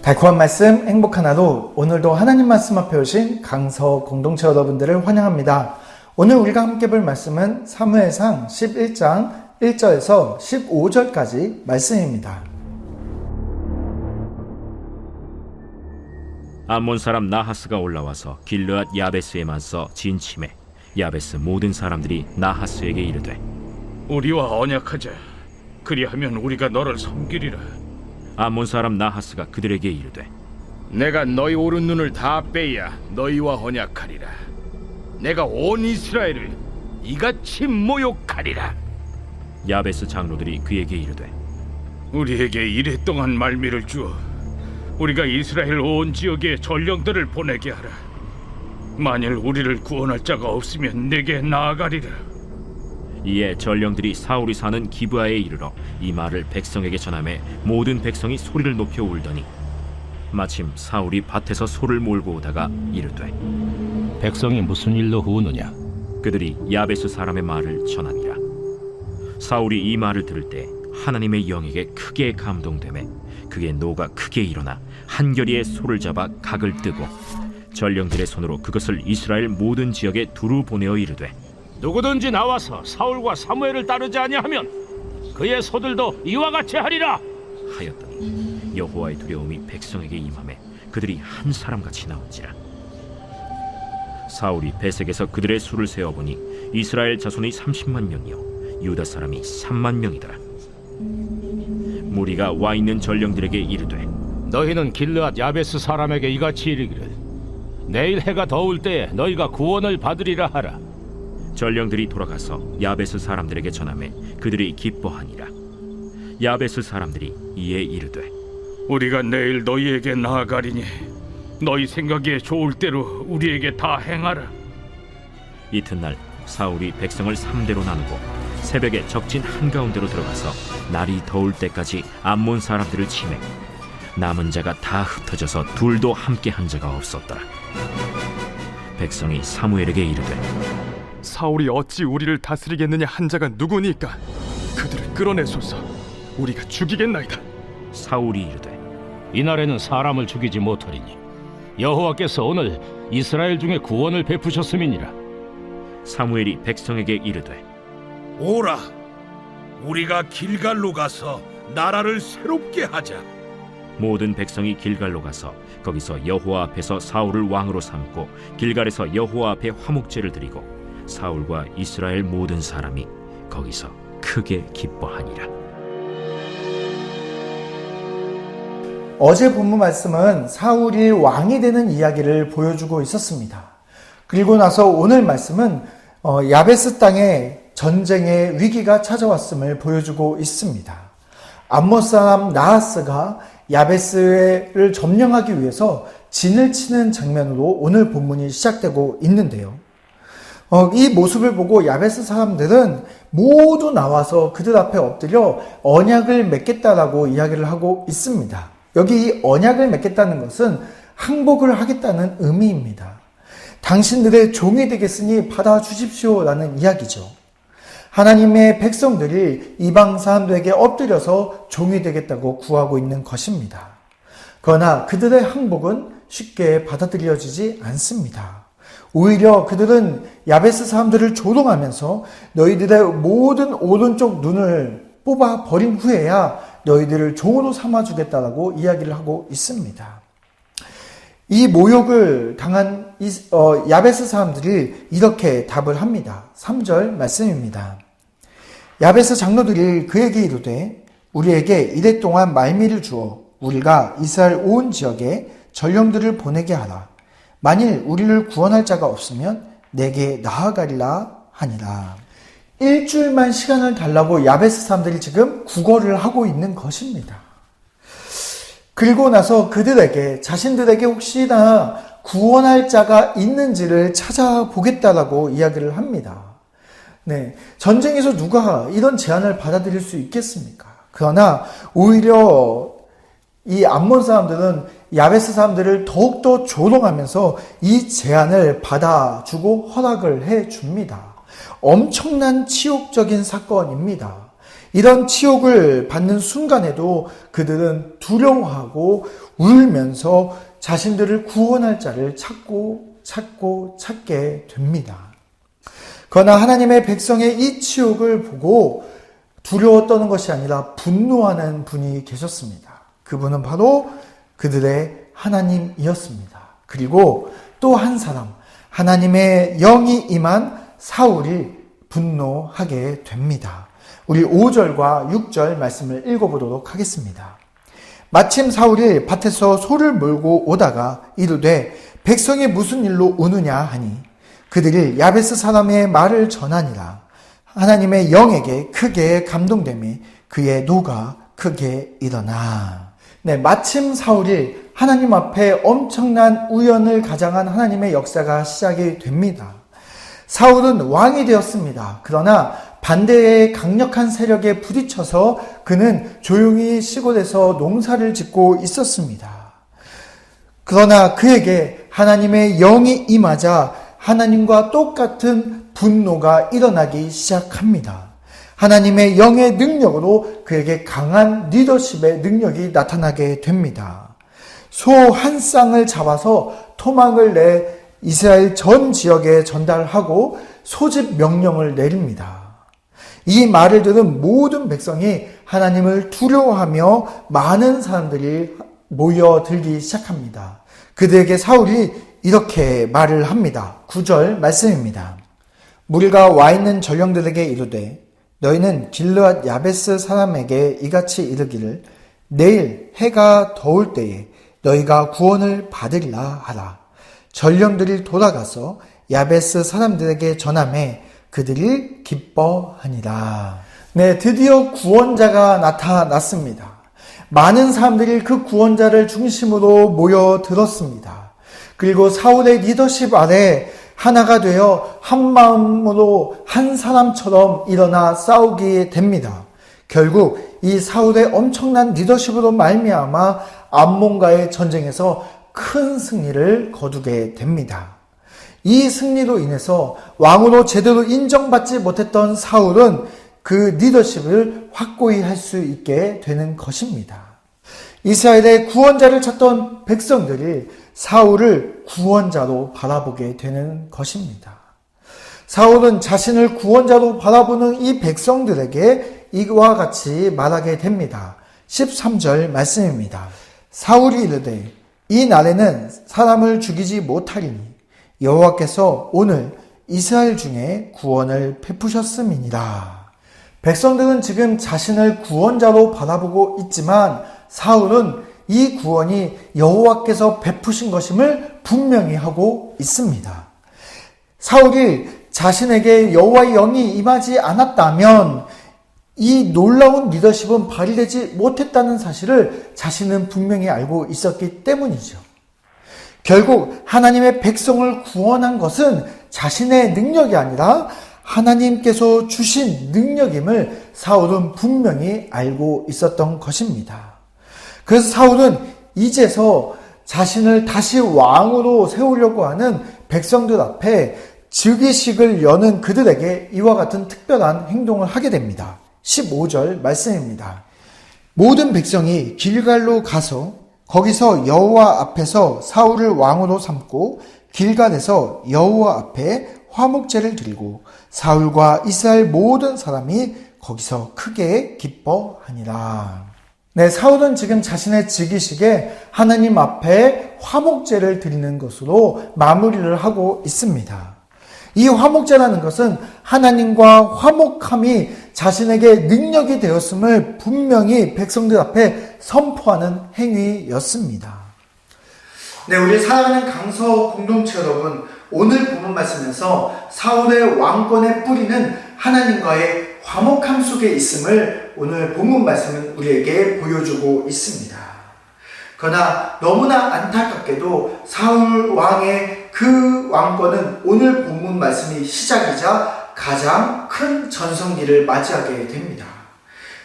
달콤한 말씀, 행복한 하루. 오늘도 하나님 말씀 앞에 오신 강서 공동체 여러분들을 환영합니다. 오늘 우리가 함께 볼 말씀은 사무엘상 11장 1절에서 15절까지 말씀입니다. 암몬 사람 나하스가 올라와서 길르앗 야베스에 맞서 진침해 야베스 모든 사람들이 나하스에게 이르되 우리와 언약하자. 그리하면 우리가 너를 섬기리라. 암몬 사람 나하스가 그들에게 이르되 내가 너희 오른 눈을 다 빼야 너희와 언약하리라. 내가 온 이스라엘을 이같이 모욕하리라. 야베스 장로들이 그에게 이르되 우리에게 이래 동안 말미를 주어 우리가 이스라엘 온 지역에 전령들을 보내게 하라. 만일 우리를 구원할 자가 없으면 내게 나아가리라. 이에 전령들이 사울이 사는 기브아에 이르러 이 말을 백성에게 전하매 모든 백성이 소리를 높여 울더니 마침 사울이 밭에서 소를 몰고 오다가 이르되 백성이 무슨 일로 우느냐? 그들이 야베스 사람의 말을 전하니라. 사울이 이 말을 들을 때 하나님의 영에게 크게 감동되매 그의 노가 크게 일어나 한결이의 소를 잡아 각을 뜨고 전령들의 손으로 그것을 이스라엘 모든 지역에 두루 보내어 이르되 누구든지 나와서 사울과 사무엘을 따르지 아니하면 그의 소들도 이와 같이 하리라. 하였더니 여호와의 두려움이 백성에게 임하매 그들이 한 사람같이 나온지라. 사울이 베색에서 그들의 수를 세어보니 이스라엘 자손이 30만 명이요 유다 사람이 3만 명이더라. 무리가 와 있는 전령들에게 이르되 너희는 길르앗 야베스 사람에게 이같이 이르기를 내일 해가 더울 때에 너희가 구원을 받으리라 하라. 전령들이 돌아가서 야베스 사람들에게 전하매 그들이 기뻐하니라. 야베스 사람들이 이에 이르되 우리가 내일 너희에게 나아가리니 너희 생각에 좋을 대로 우리에게 다 행하라. 이튿날 사울이 백성을 3대로 나누고 새벽에 적진 한가운데로 들어가서 날이 더울 때까지 암몬 사람들을 치매 남은 자가 다 흩어져서 둘도 함께 한 자가 없었더라. 백성이 사무엘에게 이르되 사울이 어찌 우리를 다스리겠느냐 한 자가 누구니까 그들을 끌어내소서. 우리가 죽이겠나이다. 사울이 이르되 이날에는 사람을 죽이지 못하리니 여호와께서 오늘 이스라엘 중에 구원을 베푸셨음이니라. 사무엘이 백성에게 이르되 오라, 우리가 길갈로 가서 나라를 새롭게 하자. 모든 백성이 길갈로 가서 거기서 여호와 앞에서 사울을 왕으로 삼고 길갈에서 여호와 앞에 화목제를 드리고 사울과 이스라엘 모든 사람이 거기서 크게 기뻐하니라. 어제 본문 말씀은 사울이 왕이 되는 이야기를 보여주고 있었습니다. 그리고 나서 오늘 말씀은 야베스 땅에 전쟁의 위기가 찾아왔음을 보여주고 있습니다. 암몬 사람 나하스가 야베스를 점령하기 위해서 진을 치는 장면으로 오늘 본문이 시작되고 있는데요. 이 모습을 보고 야베스 사람들은 모두 나와서 그들 앞에 엎드려 언약을 맺겠다라고 이야기를 하고 있습니다. 여기 이 언약을 맺겠다는 것은 항복을 하겠다는 의미입니다. 당신들의 종이 되겠으니 받아주십시오라는 이야기죠. 하나님의 백성들이 이방 사람들에게 엎드려서 종이 되겠다고 구하고 있는 것입니다. 그러나 그들의 항복은 쉽게 받아들여지지 않습니다. 오히려 그들은 야베스 사람들을 조롱하면서 너희들의 모든 오른쪽 눈을 뽑아 버린 후에야 너희들을 종으로 삼아주겠다라고 이야기를 하고 있습니다. 이 모욕을 당한 야베스 사람들이 이렇게 답을 합니다. 3절 말씀입니다. 야베스 장로들이 그에게 이르되 우리에게 이래 동안 말미를 주어 우리가 이스라엘 온 지역에 전령들을 보내게 하라. 만일 우리를 구원할 자가 없으면 내게 나아가리라 하니라. 일주일만 시간을 달라고 야베스 사람들이 지금 구걸을 하고 있는 것입니다. 그리고 나서 그들에게 자신들에게 혹시나 구원할 자가 있는지를 찾아보겠다라고 이야기를 합니다. 네, 전쟁에서 누가 이런 제안을 받아들일 수 있겠습니까? 그러나 오히려 이 암몬 사람들은 야베스 사람들을 더욱더 조롱하면서 이 제안을 받아주고 허락을 해줍니다. 엄청난 치욕적인 사건입니다. 이런 치욕을 받는 순간에도 그들은 두려워하고 울면서 자신들을 구원할 자를 찾게 됩니다. 그러나 하나님의 백성의 이 치욕을 보고 두려워 떠는 것이 아니라 분노하는 분이 계셨습니다. 그분은 바로 그들의 하나님이었습니다. 그리고 또 한 사람, 하나님의 영이 임한 사울이 분노하게 됩니다. 우리 5절과 6절 말씀을 읽어보도록 하겠습니다. 마침 사울이 밭에서 소를 몰고 오다가 이르되 백성이 무슨 일로 우느냐 하니 그들이 야베스 사람의 말을 전하니라. 하나님의 영에게 크게 감동되며 그의 노가 크게 일어나. 네, 마침 사울이 하나님 앞에 엄청난 우연을 가장한 하나님의 역사가 시작이 됩니다. 사울은 왕이 되었습니다. 그러나 반대의 강력한 세력에 부딪혀서 그는 조용히 시골에서 농사를 짓고 있었습니다. 그러나 그에게 하나님의 영이 임하자 하나님과 똑같은 분노가 일어나기 시작합니다. 하나님의 영의 능력으로 그에게 강한 리더십의 능력이 나타나게 됩니다. 소 한 쌍을 잡아서 토막을 내 이스라엘 전 지역에 전달하고 소집 명령을 내립니다. 이 말을 들은 모든 백성이 하나님을 두려워하며 많은 사람들이 모여들기 시작합니다. 그들에게 사울이 이렇게 말을 합니다. 9절 말씀입니다. 무리가 와 있는 전령들에게 이르되 너희는 길르앗 야베스 사람에게 이같이 이르기를 내일 해가 더울 때에 너희가 구원을 받으리라 하라. 전령들이 돌아가서 야베스 사람들에게 전하매 그들이 기뻐하니라. 네, 드디어 구원자가 나타났습니다. 많은 사람들이 그 구원자를 중심으로 모여들었습니다. 그리고 사울의 리더십 아래 하나가 되어 한 마음으로 한 사람처럼 일어나 싸우게 됩니다. 결국 이 사울의 엄청난 리더십으로 말미암아 암몬과의 전쟁에서 큰 승리를 거두게 됩니다. 이 승리로 인해서 왕으로 제대로 인정받지 못했던 사울은 그 리더십을 확고히 할 수 있게 되는 것입니다. 이스라엘의 구원자를 찾던 백성들이 사울을 구원자로 바라보게 되는 것입니다. 사울은 자신을 구원자로 바라보는 이 백성들에게 이와 같이 말하게 됩니다. 13절 말씀입니다. 사울이 이르되 이 날에는 사람을 죽이지 못하리니 여호와께서 오늘 이스라엘 중에 구원을 베푸셨음이니라. 백성들은 지금 자신을 구원자로 바라보고 있지만 사울은 이 구원이 여호와께서 베푸신 것임을 분명히 하고 있습니다. 사울이 자신에게 여호와의 영이 임하지 않았다면 이 놀라운 리더십은 발휘되지 못했다는 사실을 자신은 분명히 알고 있었기 때문이죠. 결국 하나님의 백성을 구원한 것은 자신의 능력이 아니라 하나님께서 주신 능력임을 사울은 분명히 알고 있었던 것입니다. 그래서 사울은 이제서 자신을 다시 왕으로 세우려고 하는 백성들 앞에 즉위식을 여는 그들에게 이와 같은 특별한 행동을 하게 됩니다. 15절 말씀입니다. 모든 백성이 길갈로 가서 거기서 여호와 앞에서 사울을 왕으로 삼고 길갈에서 여호와 앞에 화목제를 드리고 사울과 이스라엘 모든 사람이 거기서 크게 기뻐하니라. 네, 사울은 지금 자신의 즉위식에 하나님 앞에 화목제를 드리는 것으로 마무리를 하고 있습니다. 이 화목제라는 것은 하나님과 화목함이 자신에게 능력이 되었음을 분명히 백성들 앞에 선포하는 행위였습니다. 네, 우리 사랑하는 강서 공동체 여러분, 오늘 본문 말씀에서 사울의 왕권의 뿌리는 하나님과의 화목함 속에 있음을 오늘 본문 말씀은 우리에게 보여주고 있습니다. 그러나 너무나 안타깝게도 사울 왕의 그 왕권은 오늘 본문 말씀이 시작이자 가장 큰 전성기를 맞이하게 됩니다.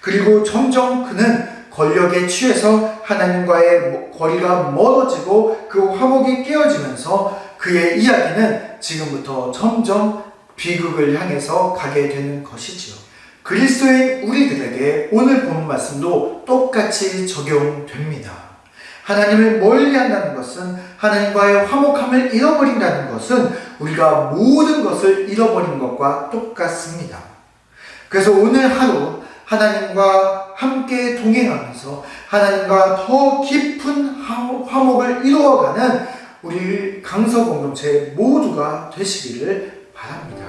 그리고 점점 그는 권력에 취해서 하나님과의 거리가 멀어지고 그 화목이 깨어지면서 그의 이야기는 지금부터 점점 비극을 향해서 가게 되는 것이지요. 그리스도인 우리들에게 오늘 본문 말씀도 똑같이 적용됩니다. 하나님을 멀리한다는 것은, 하나님과의 화목함을 잃어버린다는 것은 우리가 모든 것을 잃어버린 것과 똑같습니다. 그래서 오늘 하루 하나님과 함께 동행하면서 하나님과 더 깊은 화목을 이루어가는 우리 강서 공동체 모두가 되시기를 바랍니다.